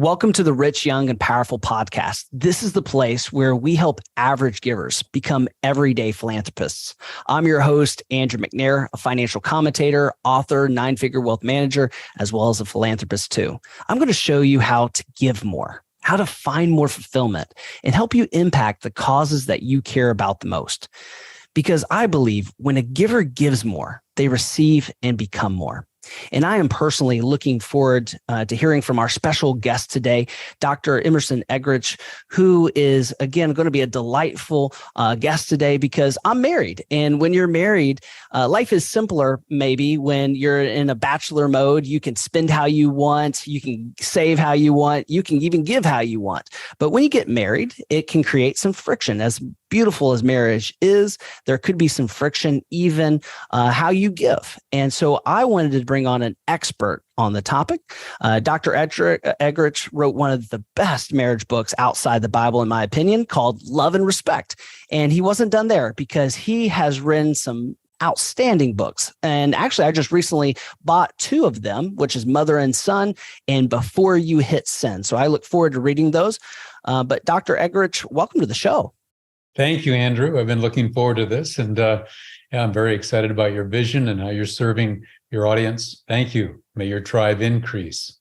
Welcome to the Rich, Young, and Powerful podcast. This is the place where we help average givers become everyday philanthropists. I'm your host, Andrew McNair, a financial commentator, author, nine-figure wealth manager, as well as a philanthropist too. I'm going to show you how to give more, how to find more fulfillment, and help you impact the causes that you care about the most. Because I believe when a giver gives more, they receive and become more. And I am personally looking forward to hearing from our special guest today, Dr. Emerson Eggerichs, who is, again, going to be a delightful guest today because I'm married. And when you're married, life is simpler maybe when you're in a bachelor mode. You can spend how you want. You can save how you want. You can even give how you want. But when you get married, it can create some friction. As beautiful as marriage is, there could be some friction even how you give. And so I wanted to bring on an expert on the topic. Dr. Eggerichs wrote one of the best marriage books outside the Bible, in my opinion, called Love and Respect. And he wasn't done there because he has written some outstanding books. And actually, I just recently bought two of them, which is Mother and Son and Before You Hit Sin. So I look forward to reading those. But Dr. Eggerichs, welcome to the show. Thank you, Andrew. I've been looking forward to this, and I'm very excited about your vision and how you're serving your audience. Thank you. May your tribe increase.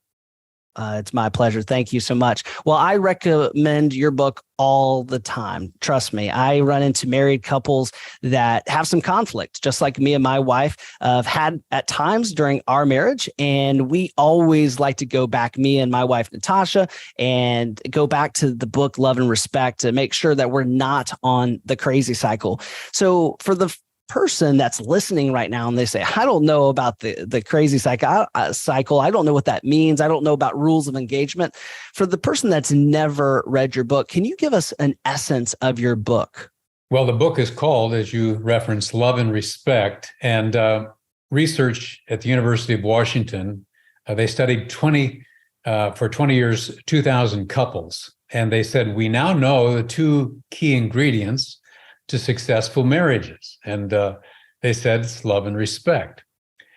It's my pleasure. Thank you so much. Well, I recommend your book all the time. Trust me, I run into married couples that have some conflict, just like me and my wife have had at times during our marriage. And we always like to go back, me and my wife, Natasha, and go back to the book, Love and Respect, to make sure that we're not on the crazy cycle. So for the person that's listening right now and they say, I don't know about the crazy cycle. I don't know what that means. I don't know about rules of engagement. For the person that's never read your book, can you give us an essence of your book? Well, the book is called, as you referenced, Love and Respect. And research at the University of Washington, they studied for 20 years, 2,000 couples. And they said, we now know the two key ingredients to successful marriages. And they said it's love and respect.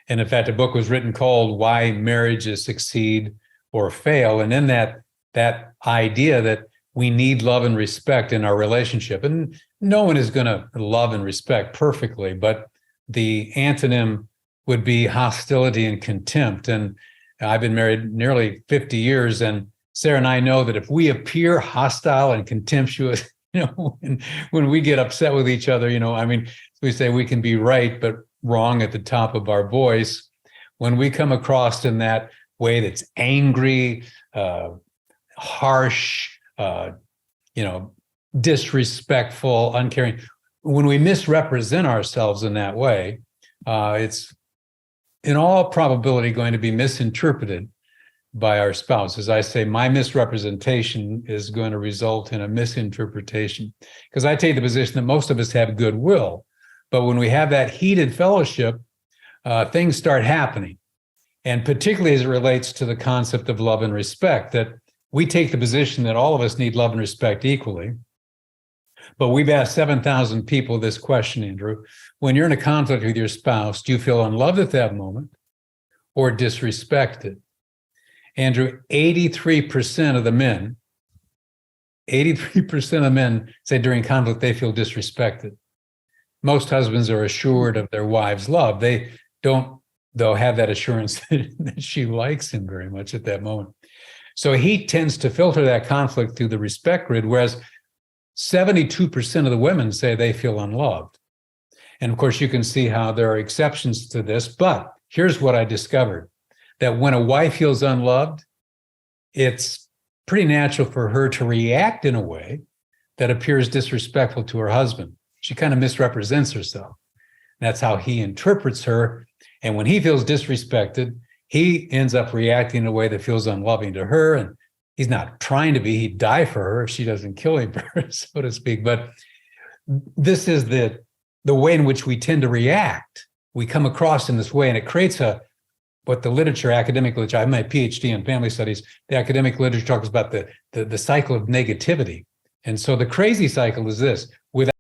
And in fact, a book was written called Why Marriages Succeed or Fail. And in that idea that we need love and respect in our relationship. And no one is going to love and respect perfectly, but the antonym would be hostility and contempt. And I've been married nearly 50 years, and Sarah and I know that if we appear hostile and contemptuous, when we get upset with each other, we say we can be right, but wrong at the top of our voice. When we come across in that way that's angry, harsh, disrespectful, uncaring, when we misrepresent ourselves in that way, it's in all probability going to be misinterpreted by our spouse. As I say, my misrepresentation is going to result in a misinterpretation, because I take the position that most of us have goodwill, but when we have that heated fellowship, things start happening. And particularly as it relates to the concept of love and respect, that we take the position that all of us need love and respect equally. But we've asked 7,000 people this question, Andrew. When you're in a conflict with your spouse, do you feel unloved at that moment or disrespected? Andrew, 83% of the men say during conflict they feel disrespected. Most husbands are assured of their wives' love. They don't, though, have that assurance that she likes him very much at that moment. So he tends to filter that conflict through the respect grid, whereas 72% of the women say they feel unloved. And of course, you can see how there are exceptions to this, but here's what I discovered. That when a wife feels unloved, it's pretty natural for her to react in a way that appears disrespectful to her husband. She kind of misrepresents herself. That's how he interprets her. And when he feels disrespected, he ends up reacting in a way that feels unloving to her. And he's not trying to be. He'd die for her if she doesn't kill him, so to speak. But this is the way in which we tend to react. We come across in this way, and it creates what the academic literature, I have my PhD in family studies, the academic literature talks about the cycle of negativity. And so the crazy cycle is this: without